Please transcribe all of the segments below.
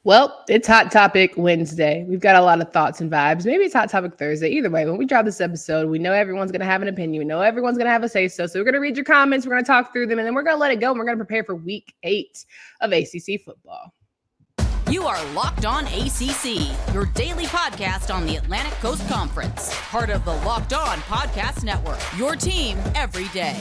Well, it's Hot Topic Wednesday. We've got a lot of thoughts and vibes. Maybe it's Hot Topic Thursday. Either way, when we drop this episode, we know everyone's going to have an opinion. We know everyone's going to have a say-so. So we're going to read your comments. We're going to talk through them, and then we're going to let it go. And we're going to prepare for Week 8 of ACC football. You are Locked On ACC, your daily podcast on the Atlantic Coast Conference. Part of the Locked On Podcast Network, your team every day.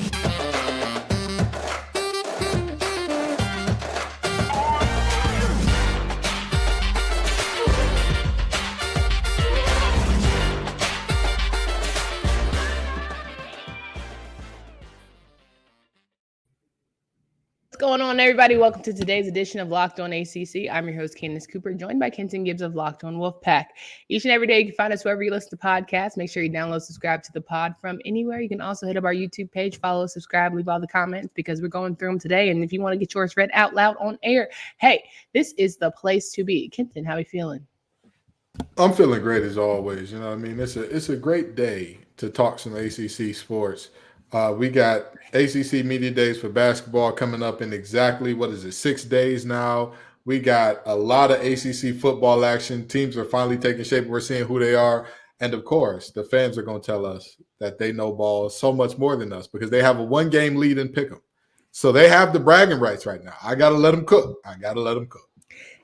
What's going on, everybody? Welcome to today's edition of Locked On ACC. I'm your host, Candace Cooper, joined by Kenton Gibbs of Locked On Wolfpack. Each and every day, you can find us wherever you listen to podcasts. Make sure you download, subscribe to the pod from anywhere. You can also hit up our YouTube page, follow, subscribe, leave all the comments because we're going through them today. And if you want to get yours read out loud on air, hey, this is the place to be. Kenton, how are you feeling? I'm feeling great as always. You know what I mean? It's a great day to talk some ACC sports. We got ACC Media Days for basketball coming up in exactly, 6 days now. We got a lot of ACC football action. Teams are finally taking shape. We're seeing who they are. And, of course, the fans are going to tell us that they know ball so much more than us because they have a one-game lead in Pick'em. So they have the bragging rights right now. I got to let them cook.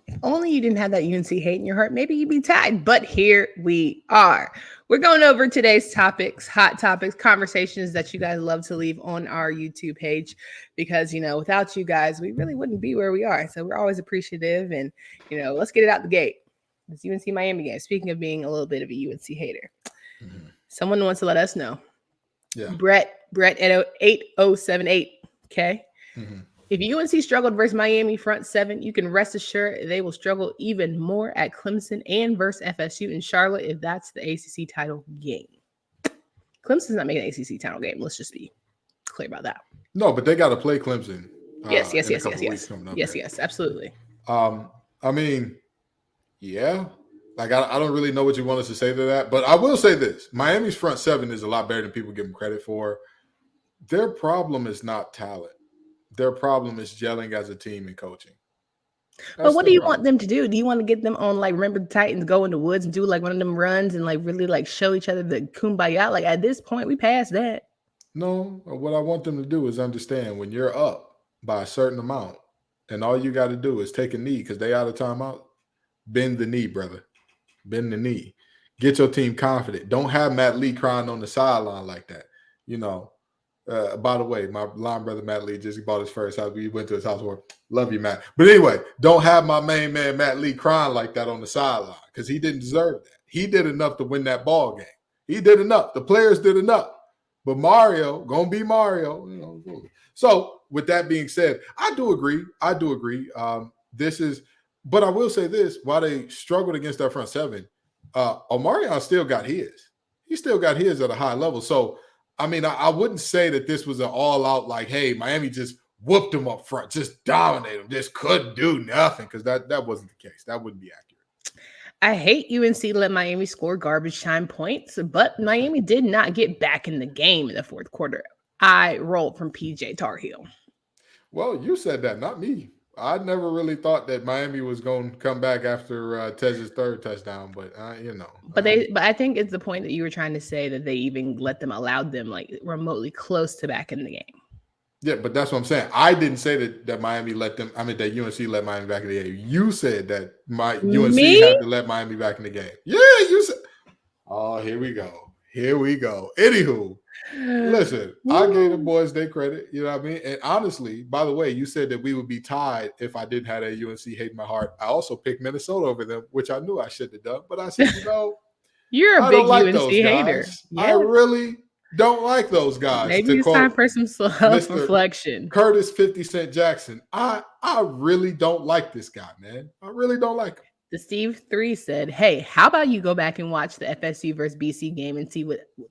If only you didn't have that UNC hate in your heart, maybe you'd be tied. But here we are. We're going over today's topics, hot topics, conversations that you guys love to leave on our YouTube page because, without you guys, we really wouldn't be where we are. So we're always appreciative. And, let's get it out the gate. This UNC Miami game. Speaking of being a little bit of a UNC hater, someone wants to let us know. Yeah. Brett at 8078. Okay. Mm-hmm. If UNC struggled versus Miami front seven, you can rest assured they will struggle even more at Clemson and versus FSU in Charlotte if that's the ACC title game. Clemson's not making an ACC title game. Let's just be clear about that. No, but they got to play Clemson. Yes, absolutely. Like I don't really know what you want us to say to that, but I will say this. Miami's front seven is a lot better than people give them credit for. Their problem is not talent. Their problem is gelling as a team and coaching. But what do you want them to do? Do you want to get them on, remember the Titans, go in the woods and do, one of them runs and, really, show each other the kumbaya? At this point, we passed that. No, what I want them to do is understand when you're up by a certain amount and all you got to do is take a knee because they out of timeout, bend the knee, brother. Bend the knee. Get your team confident. Don't have Matt Lee crying on the sideline like that, By the way, my line brother Matt Lee just bought his first house. We went to his house. Love you, Matt. But anyway, don't have my main man Matt Lee crying like that on the sideline because he didn't deserve that. He did enough to win that ball game. He did enough. The players did enough. But Mario, gonna be Mario. So with that being said, I do agree. But I will say this: while they struggled against that front seven, Omarion still got his. He still got his at a high level. So. I wouldn't say that this was an all-out hey, Miami just whooped them up front, just dominated them, just couldn't do nothing because that wasn't the case. That wouldn't be accurate. I hate UNC let Miami score garbage time points, but Miami did not get back in the game in the fourth quarter. I rolled from PJ Tar Heel. Well, you said that, not me. I never really thought that Miami was going to come back after Tez's third touchdown, but But I think it's the point that you were trying to say that they even allowed them remotely close to back in the game. Yeah, but that's what I'm saying. I didn't say that Miami let them. That UNC let Miami back in the game. You said that UNC had to let Miami back in the game. Yeah, you said. Oh, here we go. Anywho. Listen, I gave the boys their credit, you know what I mean? And honestly, by the way, you said that we would be tied if I didn't have a UNC hate in my heart. I also picked Minnesota over them, which I knew I shouldn't have done. But I said, you're a big UNC hater. Yeah. I really don't like those guys. Maybe it's time for some self-reflection. Curtis 50 Cent Jackson. I really don't like this guy, man. I really don't like him. The Steve 3 said, hey, how about you go back and watch the FSU versus BC game and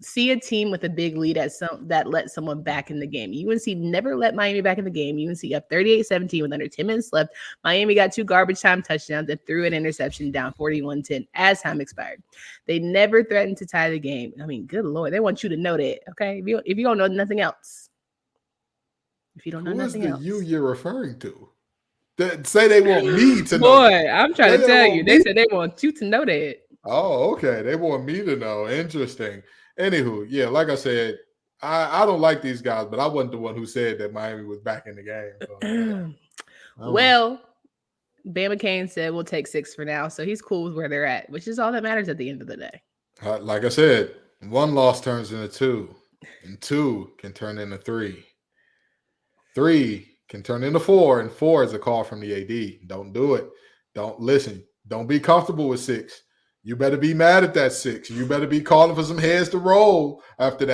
see a team with a big lead that let someone back in the game. UNC never let Miami back in the game. UNC up 38-17 with under 10 minutes left. Miami got 2 garbage time touchdowns and threw an interception down 41-10 as time expired. They never threatened to tie the game. Good Lord. They want you to know that, okay? If you don't know nothing else. If you don't know nothing else. Who is the you you're referring to? Say they want me to know. Boy, I'm trying to tell you. They said they want you to know that. Oh, okay. They want me to know. Interesting. Anywho, yeah, like I said, I don't like these guys, but I wasn't the one who said that Miami was back in the game. So, well, Bama Kane said we'll take 6 for now, so he's cool with where they're at, which is all that matters at the end of the day. Like I said, 1 loss turns into 2, and 2 can turn into 3. 3 can turn into 4, and 4 is a call from the AD. Don't do it. Don't listen. Don't be comfortable with 6. You better be mad at that 6. You better be calling for some heads to roll after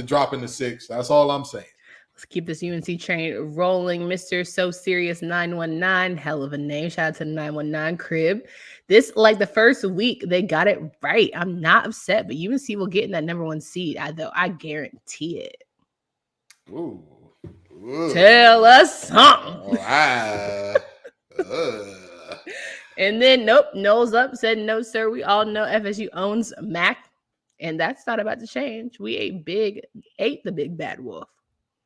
dropping the 6. That's all I'm saying. Let's keep this UNC train rolling. Mr. So Serious 919, hell of a name. Shout out to the 919 crib. This, like the first week, they got it right. I'm not upset, but UNC will get in that number 1 seed. I guarantee it. Ooh. Tell us something. And then, nope, nose up, said no, sir. We all know FSU owns Mac, and that's not about to change. We ate the big bad wolf.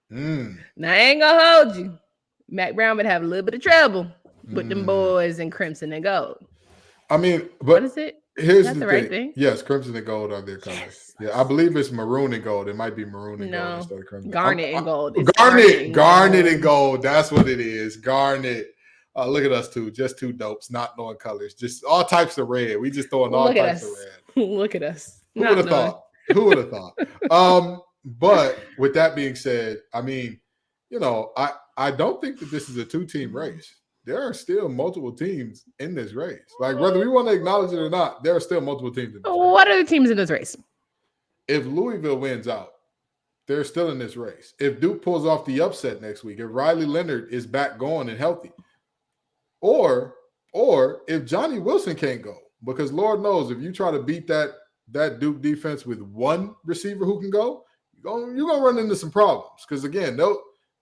Now, I ain't gonna hold you. Mac Brown would have a little bit of trouble with them boys in crimson and gold. I mean, but what is it? Here's the thing. Right thing. Yes, crimson and gold are their colors. Yes. Yeah, I believe it's maroon and gold. It might be maroon and gold instead of crimson. Garnet and gold. Garnet and gold. That's what it is. Garnet. Look at us two, just 2 dopes, not knowing colors, just all types of red. We just throwing all types of red. Look at us. Who would have thought? Who would have thought? But with that being said, I mean, I don't think that this is a 2-team race. There are still multiple teams in this race. Like, whether we want to acknowledge it or not, there are still multiple teams in this race. What are the teams in this race? If Louisville wins out, they're still in this race. If Duke pulls off the upset next week, if Riley Leonard is back going and healthy, or if Johnny Wilson can't go, because Lord knows if you try to beat that Duke defense with 1 receiver who can go, you're gonna run into some problems. Because again,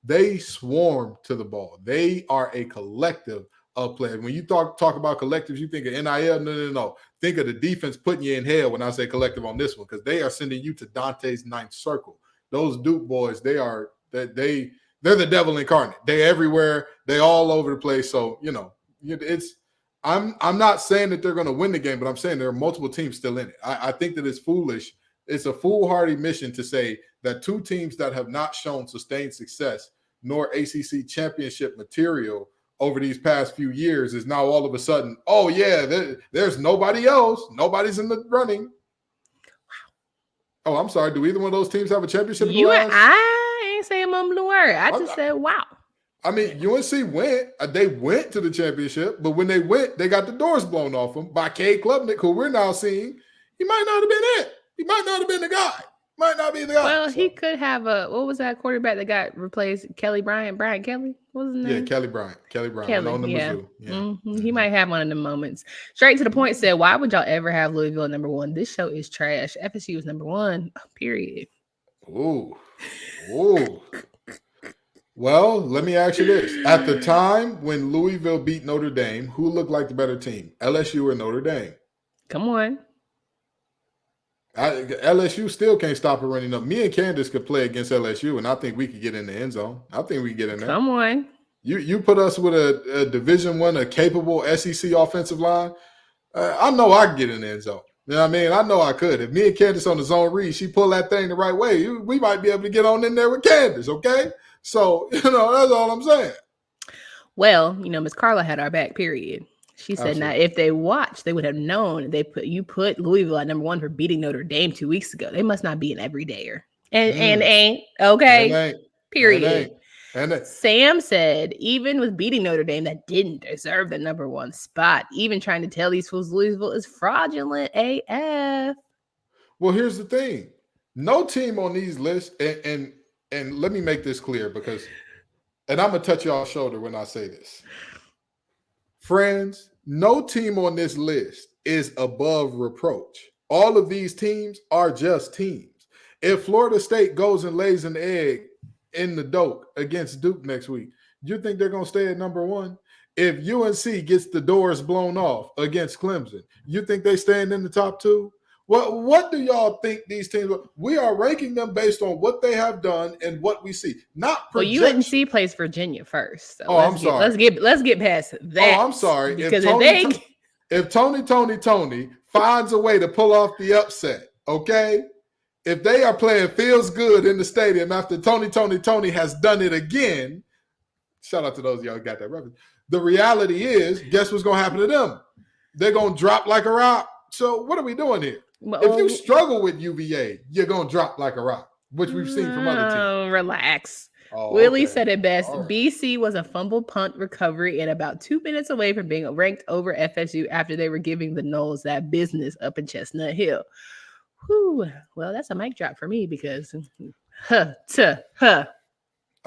they swarm to the ball. They are a collective of players. When you talk about collectives, you think of NIL. No. Think of the defense putting you in hell when I say collective on this one, because they are sending you to Dante's 9th circle. Those Duke boys, they're the devil incarnate. They're everywhere. They all over the place. So, I'm not saying that they're going to win the game, but I'm saying there are multiple teams still in it. I think that it's foolish. It's a foolhardy mission to say that 2 teams that have not shown sustained success nor ACC championship material over these past few years is now all of a sudden, oh yeah, there's nobody else. Nobody's in the running. Wow. Oh, I'm sorry. Do either one of those teams have a championship? I ain't saying mum blue word. I just said wow. I mean, UNC went. They went to the championship, but when they went, they got the doors blown off them by Cade Klubnik, who we're now seeing. He might not have been it. He might not have been the guy. Might not be the guy. Well, he could have what was that quarterback that got replaced? Kelly Bryant? Brian Kelly? What was his name? Yeah, Kelly Bryant. On the Mizzou. Yeah. Mm-hmm. He might have one of the moments. Straight to the point, said, why would y'all ever have Louisville at number 1? This show is trash. FSU is number 1, period. Ooh. Well, let me ask you this. At the time when Louisville beat Notre Dame, who looked like the better team, LSU or Notre Dame? Come on. LSU still can't stop it running up. Me and Candace could play against LSU, and I think we could get in the end zone. I think we can get in there. Come on. You put us with a Division I, a capable SEC offensive line. I know I can get in the end zone. You know what I mean? I know I could. If me and Candace on the zone read, she pull that thing the right way, we might be able to get on in there with Candace, okay? So, that's all I'm saying. Well, Miss Carla had our back, period. She said, Absolutely. Now, if they watched, they would have known you put Louisville at number 1 for beating Notre Dame 2 weeks ago. They must not be an everydayer. And ain't, okay, period. Sam said, even with beating Notre Dame, that didn't deserve the number 1 spot. Even trying to tell these fools Louisville is fraudulent AF. Well, here's the thing. No team on these lists, and let me make this clear and I'm going to touch y'all's shoulder when I say this. Friends, no team on this list is above reproach. All of these teams are just teams. If Florida State goes and lays an egg in the doke against Duke next week, you think they're going to stay at number 1? If UNC gets the doors blown off against Clemson, you think they stand in the top 2? What do y'all think these teams? We are ranking them based on what they have done and what we see, not projection. Well, UNC plays Virginia first. So I'm sorry. Let's get past that. Oh, I'm sorry. Because if Tony finds a way to pull off the upset, okay? If they are playing feels good in the stadium after Tony has done it again, shout out to those of y'all who got that reference. The reality is, guess what's going to happen to them? They're going to drop like a rock. So what are we doing here? If you struggle with UVA, you're going to drop like a rock, which we've seen from other teams. Relax. Oh, Willie okay. said it best. Right. BC was a fumble punt recovery and about 2 minutes away from being ranked over FSU after they were giving the Noles that business up in Chestnut Hill. Whew. Well, that's a mic drop for me because I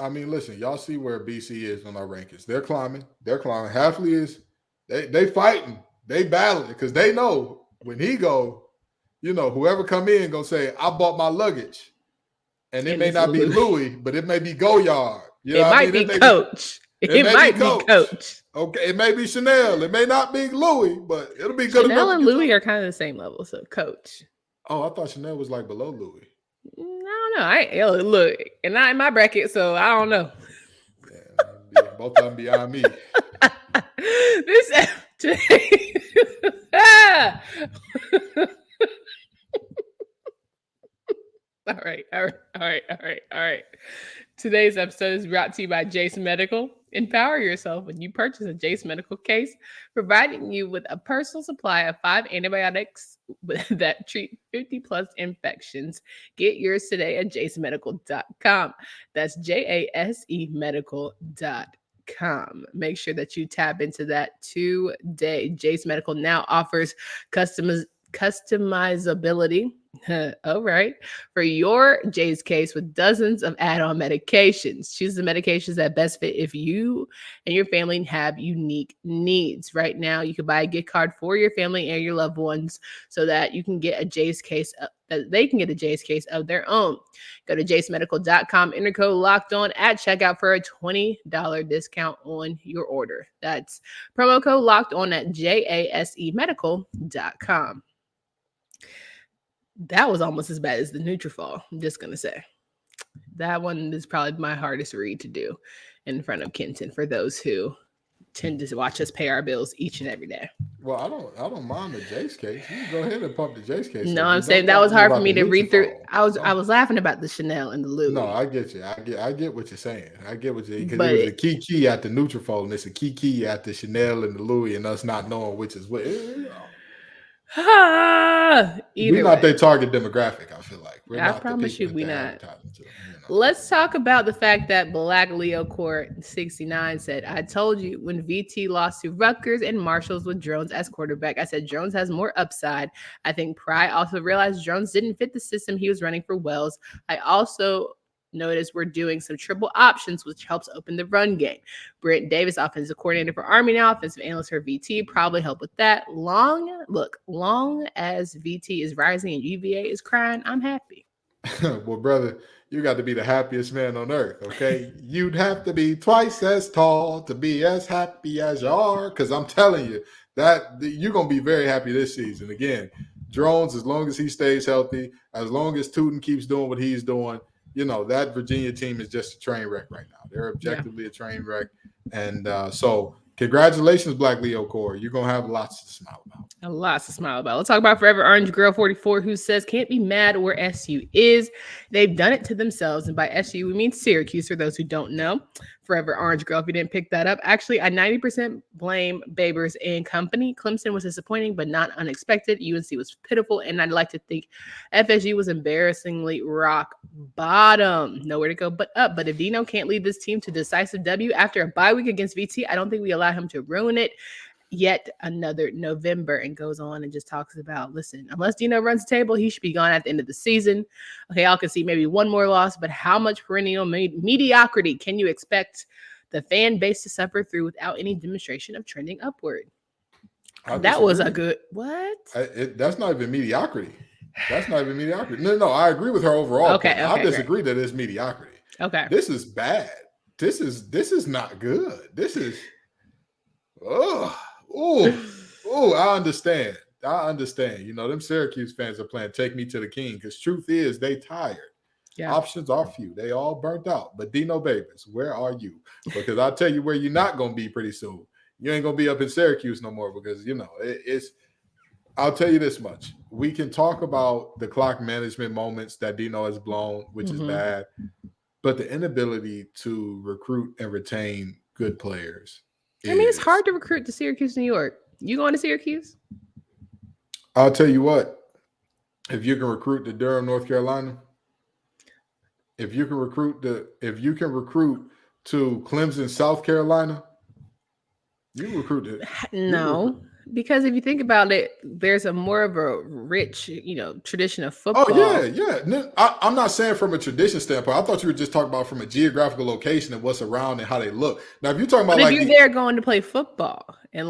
mean, listen, y'all see where BC is on our rankings. They're climbing. Halfley is they fighting. They battling because they know when he go, whoever come in gonna say, I bought my luggage. And it may not be Louis, but it may be Goyard. It might be Coach. It might be Coach. Okay, it may be Chanel. It may not be Louis, but it'll be good enough. Chanel and Louis are kind of the same level, so Coach. Oh, I thought Chanel was like below Louis. I don't know. Look, and not in my bracket, so I don't know. Yeah, both of them beyond me. All right. Today's episode is brought to you by Jase Medical. Empower yourself when you purchase a Jase Medical case, providing you with a personal supply of 5 antibiotics that treat 50 plus infections. Get yours today at jasemedical.com. That's JASE medical.com. Make sure that you tap into that today. Jase Medical now offers customizability. All right. For your Jay's case with dozens of add-on medications. Choose the medications that best fit if you and your family have unique needs. Right now, you can buy a gift card for your family and your loved ones so that you can get a Jay's case, that they can get a Jay's case of their own. Go to jasemedical.com, enter code locked on at checkout for a $20 discount on your order. That's promo code locked on at jasemedical.com. That was almost as bad as the Nutrafol. I'm just going to say. That one is probably my hardest read to do in front of Kenton for those who tend to watch us pay our bills each and every day. Well, I don't mind the Jase case. You can go ahead and pump the Jase case. No, I'm saying that was hard for me to read through. I was laughing about the Chanel and the Louis. No, I get you. I get what you're saying. I get what you're, because it was a key at the Nutrafol and it's a key at the Chanel and the Louis and us not knowing which is what. We're not their target demographic, I feel like. I promise you, we're not. Let's talk about the fact that Black Leo Court 69 said, I told you when VT lost to Rutgers and Marshalls with Jones as quarterback, I said Jones has more upside. I think Pry also realized Jones didn't fit the system he was running for Wells. I also notice we're doing some triple options, which helps open the run game. Brent Davis, offensive coordinator for Army now, offensive analyst for VT, probably help with that. Long as VT is rising and UVA is crying, I'm happy. Well, brother, you got to be the happiest man on earth, okay? You'd have to be twice as tall to be as happy as you are, because I'm telling you that you're going to be very happy this season. Again, Drones, as long as he stays healthy, as long as Tootin keeps doing what he's doing, that Virginia team is just a train wreck right now. They're objectively a train wreck. And so congratulations, Black Leo Core. You're going to have lots to smile about. Let's talk about Forever Orange Girl 44, who says, can't be mad where SU is. They've done it to themselves. And by SU, we mean Syracuse, for those who don't know. Forever Orange Girl, if you didn't pick that up. Actually, I 90% blame Babers and company. Clemson was disappointing, but not unexpected. UNC was pitiful, and I'd like to think FSU was embarrassingly rock bottom. Nowhere to go but up. But if Dino can't lead this team to decisive W after a bye week against VT, I don't think we allow him to ruin it. Yet another November, and goes on and just talks about, listen, unless Dino runs the table, he should be gone at the end of the season. Okay, I'll concede maybe one more loss, but how much perennial mediocrity can you expect the fan base to suffer through without any demonstration of trending upward? That was a good what? That's not even mediocrity. No, I agree with her overall. Okay, I disagree that it's mediocrity. Okay, this is bad. This is not good. This is I understand. I understand. You know, them Syracuse fans are playing "Take Me to the King" because truth is they tired. Yeah. Options are few. They all burnt out. But Dino Babers, where are you? Because I'll tell you where you're not going to be pretty soon. You ain't going to be up in Syracuse no more because, you know, it's – I'll tell you this much. We can talk about the clock management moments that Dino has blown, which is bad, but the inability to recruit and retain good players. I mean, it's hard to recruit to Syracuse, New York. You going to Syracuse? I'll tell you what. If you can recruit to Durham, North Carolina – if you can recruit to Clemson, South Carolina, you recruit it. No, because if you think about it, there's a more of a rich, you know, tradition of football. Oh yeah. I'm not saying from a tradition standpoint. I thought you were just talking about from a geographical location and what's around and how they look. Now, if you're talking about, if you're there going to play football and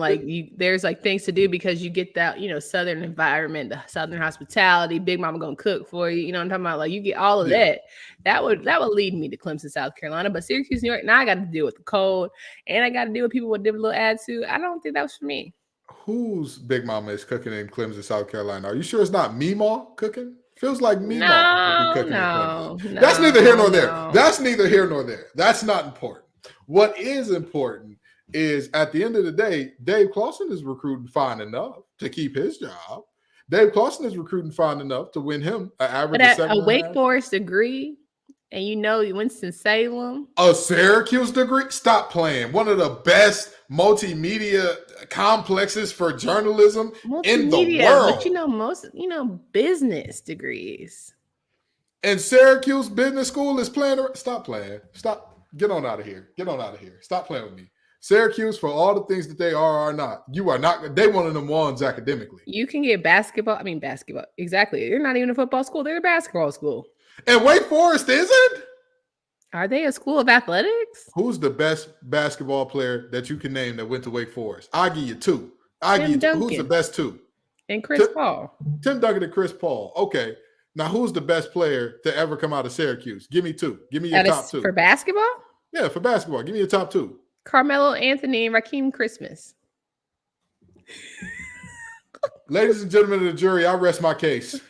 there's like things to do because you get that, you know, Southern environment, the Southern hospitality, Big Mama gonna cook for you. You know what I'm talking about? Like you get all of that. That would lead me to Clemson, South Carolina, but Syracuse, New York. Now I got to deal with the cold and I got to deal with people with different little attitude. I don't think that was for me. Whose Big Mama is cooking in Clemson, South Carolina? Are you sure it's not Meemaw cooking? Feels like Meemaw would be cooking in Clemson. That's neither here nor there. That's neither here nor there. That's not important. What is important is at the end of the day, Dave Clawson is recruiting fine enough to keep his job. Dave Clawson is recruiting fine enough to win him an average of 7.5. A Wake Forest degree, and you know Winston-Salem. A Syracuse degree? Stop playing. One of the best multimedia complexes for journalism in the world. But you know, most, business degrees. And Syracuse Business School is playing. Stop playing. Stop. Get on out of here. Get on out of here. Stop playing with me. Syracuse, for all the things that they are not. You are not. They one of them ones academically. You can get basketball. Exactly. They're not even a football school. They're a basketball school. And Wake Forest isn't? Are they a school of athletics? Who's the best basketball player that you can name that went to Wake Forest? I'll give you two. Who's the best two? And Chris Paul. Tim Duncan and Chris Paul. Okay. Now, who's the best player to ever come out of Syracuse? Give me two. Give me your top two. For basketball? Yeah, for basketball. Give me your top two. Carmelo Anthony and Raheem Christmas. Ladies and gentlemen of the jury, I rest my case.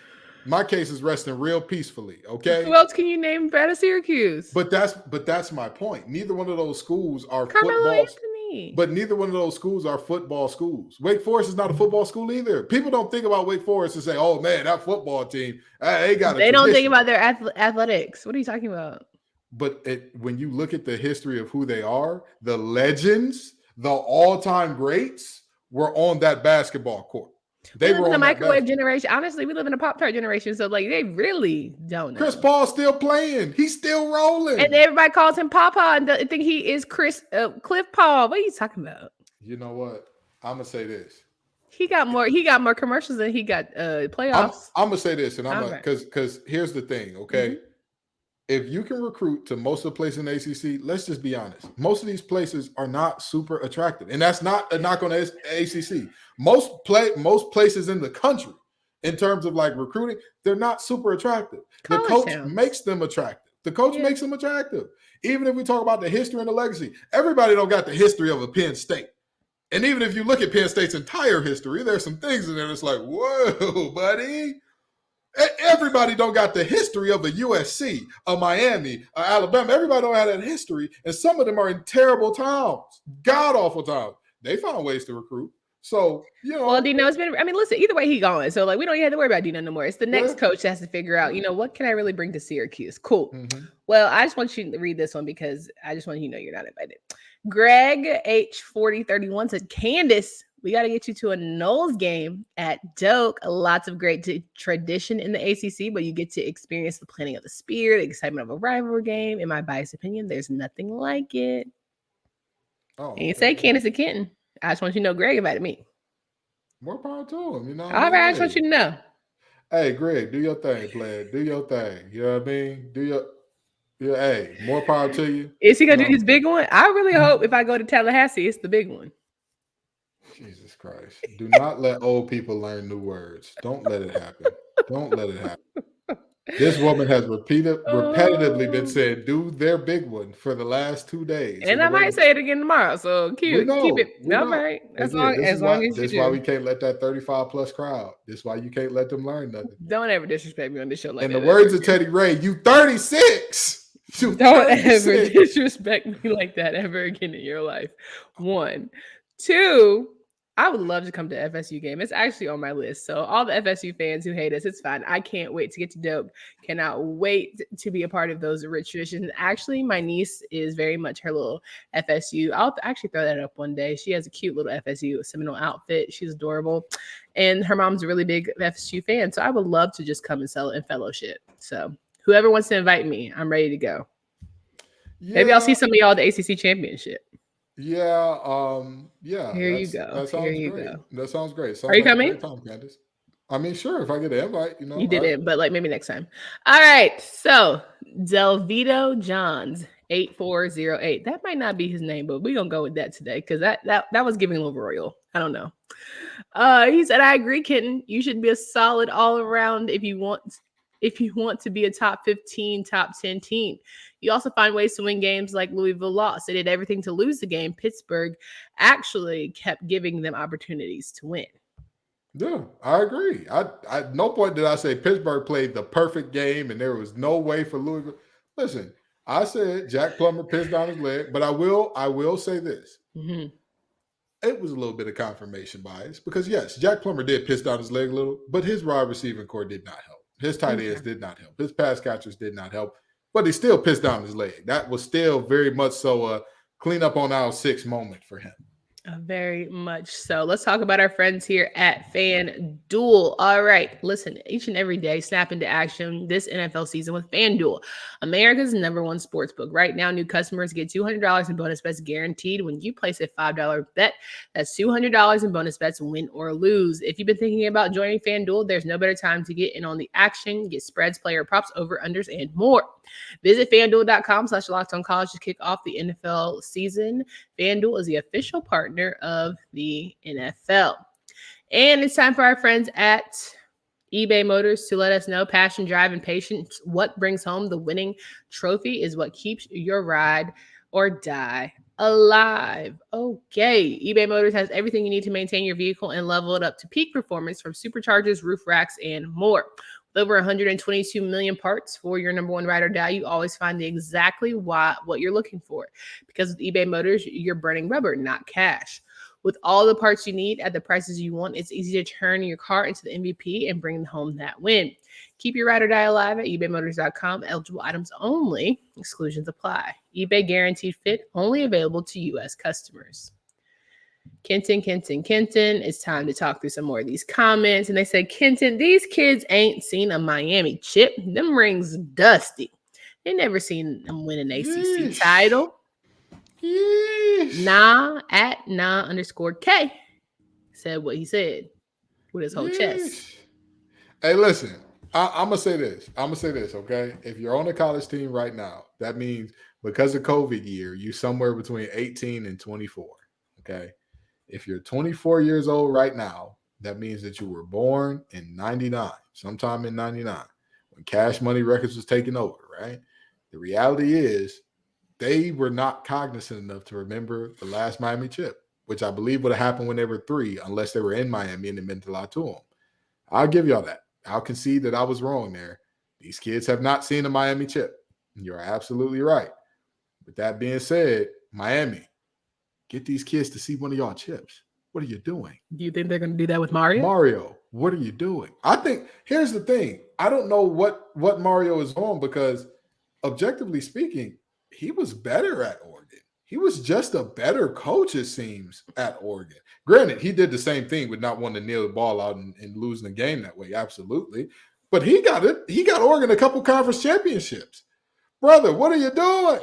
My case is resting real peacefully, okay? Who else can you name out of Syracuse? But that's my point. Neither one of those schools are Carmelo football. Anthony. But neither one of those schools are football schools. Wake Forest is not a football school either. People don't think about Wake Forest and say, "Oh man, that football team, they got." They don't think about their athletics. What are you talking about? But when you look at the history of who they are, the legends, the all-time greats were on that basketball court. They were in a microwave generation. Honestly, we live in a Pop-Tart generation, so they really don't know. Chris Paul's still playing. He's still rolling. And everybody calls him Papa and think he is Cliff Paul. What are you talking about? You know what? I'm gonna say this. He got more commercials than he got playoffs. I'm gonna say this, and I'm like, because here's the thing, okay? Mm-hmm. If you can recruit to most of the places in the ACC, let's just be honest. Most of these places are not super attractive. And that's not a knock on the ACC. Most places in the country, in terms of like recruiting, they're not super attractive. The coach makes them attractive. Makes them attractive. Even if we talk about the history and the legacy, everybody don't got the history of a Penn State. And even if you look at Penn State's entire history, there's some things in there that's like, whoa, buddy. Everybody don't got the history of a USC, a Miami, a Alabama. Everybody don't have that history. And some of them are in terrible towns, god-awful towns. They found ways to recruit. So, Well, Dino, listen, either way he going. So, we don't even have to worry about Dino no more. It's the next coach that has to figure out, what can I really bring to Syracuse? Cool. Mm-hmm. Well, I just want you to read this one because I just want you to know you're not invited. Greg H4031 said, Candace, we got to get you to a Knowles game at Doak. Lots of great tradition in the ACC, but you get to experience the planting of the spear, the excitement of a rivalry game. In my biased opinion, there's nothing like it. Oh, and you say Candace Kenton. I just want you to know Greg invited me. More power to him, All right, I just want you to know. Hey, Greg, do your thing, player. Do your thing. You know what I mean? Hey, more power to you. Is he gonna do his big one? I really hope if I go to Tallahassee, it's the big one. Jesus Christ. Do not let old people learn new words. Don't let it happen. Don't let it happen. This woman has repetitively been saying, "Do their big one" for the last 2 days. And I might say it again tomorrow. So keep it. We All know. right. Again, As long as you this do. why we can't let that 35 plus crowd. This is why you can't let them learn nothing. Don't ever disrespect me on this show like In that. the words of Teddy Ray, you 36. You Don't 36. ever disrespect me like that ever again in your life. 1, 2. I would love to come to FSU game. It's actually on my list. So all the FSU fans who hate us, it's fine. I can't wait to get to dope. Cannot wait to be a part of those rich traditions. Actually, my niece is very much her little FSU. I'll actually throw that up one day. She has a cute little FSU Seminole outfit. She's adorable. And her mom's a really big FSU fan. So I would love to just come and sell it in fellowship. So whoever wants to invite me, I'm ready to go. Yeah. Maybe I'll see some of y'all at the ACC championship. Yeah. Here you go. That sounds great. That sounds great. Sounds Are you coming? Time, Candace. I mean, sure. If I get an invite, You didn't, but like maybe next time. All right. So Delvito Johns 8408. That might not be his name, but we're gonna go with that today because that was giving a little royal. I don't know. He said, "I agree, Kenton. You should be a solid all around if you want to be a top 15, top 10 team. You also find ways to win games like Louisville lost. They did everything to lose the game. Pittsburgh actually kept giving them opportunities to win." Yeah, I agree. I at no point did I say Pittsburgh played the perfect game and there was no way for Louisville. Listen, I said Jack Plummer pissed down his leg, but I will say this. Mm-hmm. It was a little bit of confirmation bias because yes, Jack Plummer did piss down his leg a little, but his wide receiving core did not help. His tight ends did not help. His pass catchers did not help, but he still pissed down his leg. That was still very much so a clean up on aisle 6 moment for him. Very much so. Let's talk about our friends here at FanDuel. All right. Listen, each and every day, snap into action this NFL season with FanDuel, America's #1 sportsbook. Right now, new customers get $200 in bonus bets guaranteed when you place a $5 bet. That's $200 in bonus bets, win or lose. If you've been thinking about joining FanDuel, there's no better time to get in on the action, get spreads, player props, over-unders, and more. Visit FanDuel.com/LockedOnCollege to kick off the NFL season. FanDuel is the official partner of the NFL. And it's time for our friends at eBay Motors to let us know passion, drive, and patience. What brings home the winning trophy is what keeps your ride or die alive. Okay. eBay Motors has everything you need to maintain your vehicle and level it up to peak performance, from superchargers, roof racks, and more. With over 122 million parts for your #1 ride or die, you always find exactly what you're looking for. Because with eBay Motors, you're burning rubber, not cash. With all the parts you need at the prices you want, it's easy to turn your car into the MVP and bring home that win. Keep your ride or die alive at ebaymotors.com. Eligible items only. Exclusions apply. eBay guaranteed fit, only available to U.S. customers. Kenton. It's time to talk through some more of these comments. And they said, Kenton, these kids ain't seen a Miami chip. Them rings dusty. They never seen them win an ACC title. Nah _K said what he said with his whole chest. Hey, listen, I'm gonna say this. Okay, if you're on a college team right now, that means because of COVID year, you're somewhere between 18 and 24. Okay, if you're 24 years old right now, that means that you were born in 99, sometime in 99, when Cash Money Records was taking over. Right. The reality is, they were not cognizant enough to remember the last Miami chip, which I believe would have happened when they were 3, unless they were in Miami and it meant a lot to them. I'll give y'all that. I'll concede that I was wrong there. These kids have not seen a Miami chip. You're absolutely right. With that being said, Miami, get these kids to see one of y'all chips. What are you doing? Do you think they're going to do that with Mario? Mario, what are you doing? I think, here's the thing. I don't know what Mario is on, because objectively speaking, he was better at Oregon. He was just a better coach, it seems, at Oregon. Granted, he did the same thing with not wanting to kneel the ball out and losing the game that way, absolutely. But he got it. He got Oregon a couple conference championships. Brother, what are you doing?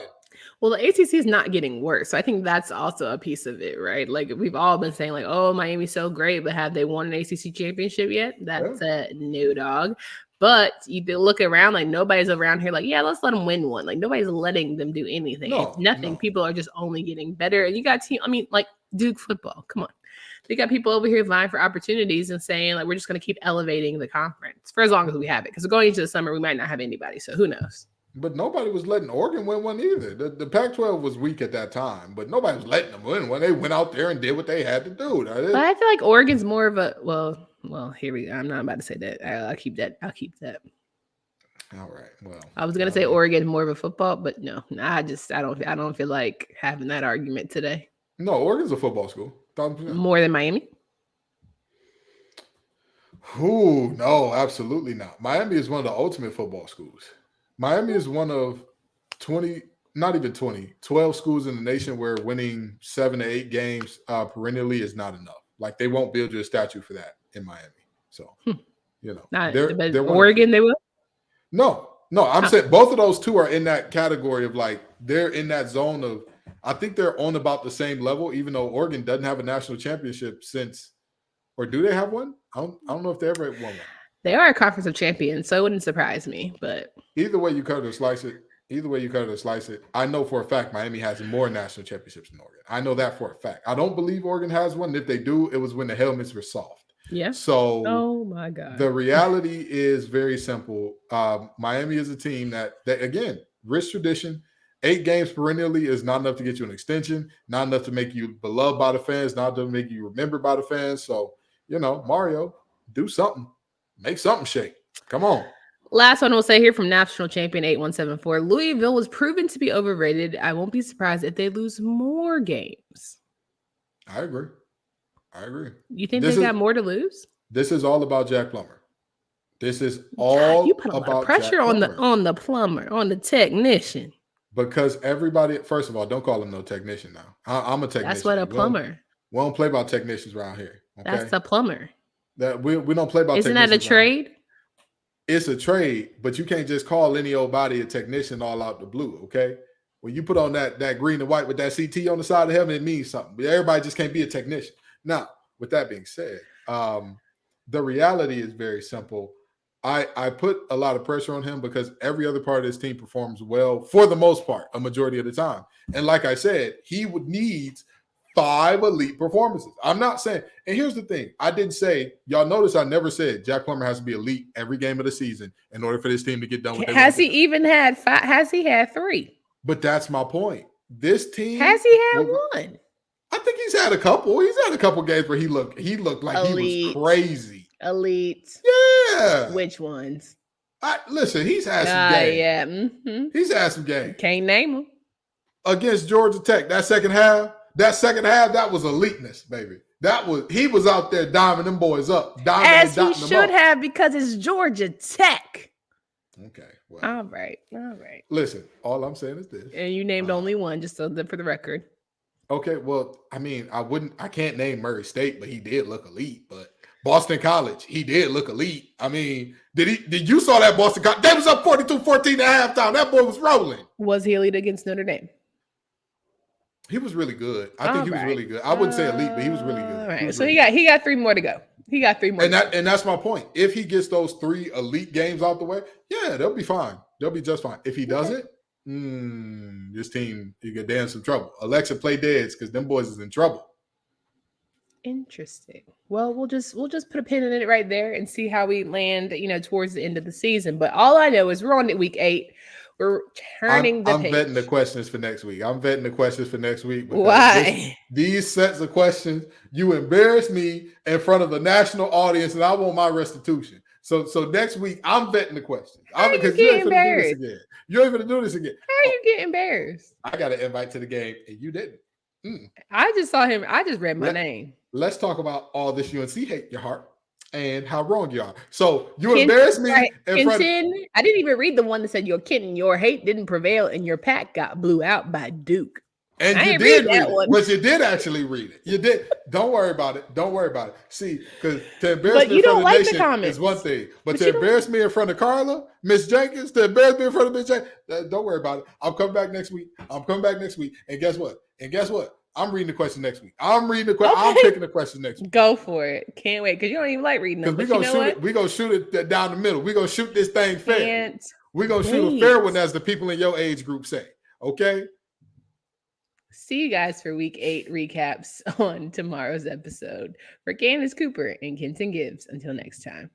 Well, the ACC is not getting worse. So I think that's also a piece of it, right? Like, we've all been saying, like, oh, Miami's so great, but have they won an ACC championship yet? That's a no, dog. But you look around, like, nobody's around here like, yeah, let's let them win one. Like, nobody's letting them do anything. It's nothing. No. People are just only getting better. And you got team. I mean, like, Duke football. Come on. They got people over here vying for opportunities and saying, like, we're just going to keep elevating the conference for as long as we have it. Because going into the summer, we might not have anybody. So who knows? But nobody was letting Oregon win one either. The Pac-12 was weak at that time, but nobody was letting them win when they went out there and did what they had to do. But I feel like Oregon's more of a well. Here we go. I'm not about to say that. I'll keep that. All right. Well, I was gonna say Oregon more of a football, but no. I don't feel like having that argument today. No, Oregon's a football school. 1,000%. More than Miami. Ooh, no, absolutely not. Miami is one of the ultimate football schools. Miami is one of 12 schools in the nation where winning 7 to 8 games perennially is not enough. Like, they won't build you a statue for that in Miami. So, they're Oregon, they will? No, I'm saying both of those two are in that category of, like, they're in that zone of, I think they're on about the same level, even though Oregon doesn't have a national championship since, or do they have one? I don't know if they ever won one. They are a conference of champions, so it wouldn't surprise me. But either way you cut it or slice it, I know for a fact Miami has more national championships than Oregon. I know that for a fact. I don't believe Oregon has one. If they do, it was when the helmets were soft. Yeah. So, oh my God. The reality is very simple. Miami is a team that again, rich tradition. 8 games perennially is not enough to get you an extension, not enough to make you beloved by the fans, not enough to make you remembered by the fans. So, Mario, do something. Make something shake. Come on. Last one we'll say here from National Champion 8174. Louisville was proven to be overrated. I won't be surprised if they lose more games. I agree. You think they got more to lose? This is all about Jack Plummer. This is all you put a lot of pressure on the plumber, on the technician. Because everybody, first of all, don't call him no technician now. I'm a technician. That's what a plumber. We don't play about technicians around here. Okay? That's a plumber. That we don't play about. Isn't that a trade? It's a trade, but you can't just call any old body a technician all out the blue. Okay, when you put on that green and white with that CT on the side of the helmet, it means something. Everybody just can't be a technician. Now, with that being said, the reality is very simple. I put a lot of pressure on him because every other part of his team performs well for the most part, a majority of the time. And like I said, he would need 5 elite performances. I'm not saying, and here's the thing, I didn't say, y'all notice I never said Jack Plummer has to be elite every game of the season in order for this team to get done with it. Has he even had 5? Has he had 3? But that's my point. This team has he had 1? I think he's had a couple. He's had a couple games where he looked like elite. He was crazy. Elite. Yeah. Which ones? Listen, he's had some games. Yeah. Mm-hmm. He's had some games. Can't name them. Against Georgia Tech, that second half, that was eliteness, baby. He was out there diming them boys up. As he should have, because it's Georgia Tech. Okay. Well, all right. Listen, all I'm saying is this. And you named only one, just for the record. Okay, well, I mean, I can't name Murray State, but he did look elite. But Boston College, he did look elite. I mean, did you saw that Boston College? They was up 42-14 at halftime. That boy was rolling. Was he elite against Notre Dame? He was really good. I think he was really good. I wouldn't say elite, but he was really good. All right. So he got 3 more to go. He got 3 more. And that's my point. If he gets those 3 elite games out the way, yeah, they'll be fine. They'll be just fine. If he doesn't, this team, you get damn some trouble. Alexa, play deads because them boys is in trouble. Interesting. Well, we'll just put a pin in it right there and see how we land, towards the end of the season. But all I know is we're on to week 8. We're turning the page. I'm betting the questions for next week. Why? These sets of questions, you embarrass me in front of a national audience, and I want my restitution. So next week, I'm betting the questions. Because you ain't embarrassed. You ain't going to do this again. How are you getting embarrassed? I got an invite to the game, and you didn't. I just saw him. I just read my name. Let's talk about all this UNC hate your heart and how wrong you are. So you embarrassed me in front of... I didn't even read the one that said your Kenton, your hate didn't prevail and your pack got blew out by Duke. And you did read that one. But you did actually read it. You did. Don't worry about it. See, because to embarrass me in front of the nation is one thing. But to embarrass me in front of Carla, Miss Jenkins, to embarrass me in front of Miss Jenkins, don't worry about it. I'm coming back next week. And guess what? I'm reading the question next week. I'm picking the question next week. Go for it. Can't wait, because you don't even like reading them. Because we're going to shoot it down the middle. We're going to shoot this thing fair. We're going to shoot a fair one, as the people in your age group say. Okay? See you guys for week 8 recaps on tomorrow's episode. For Candace Cooper and Kenton Gibbs, until next time.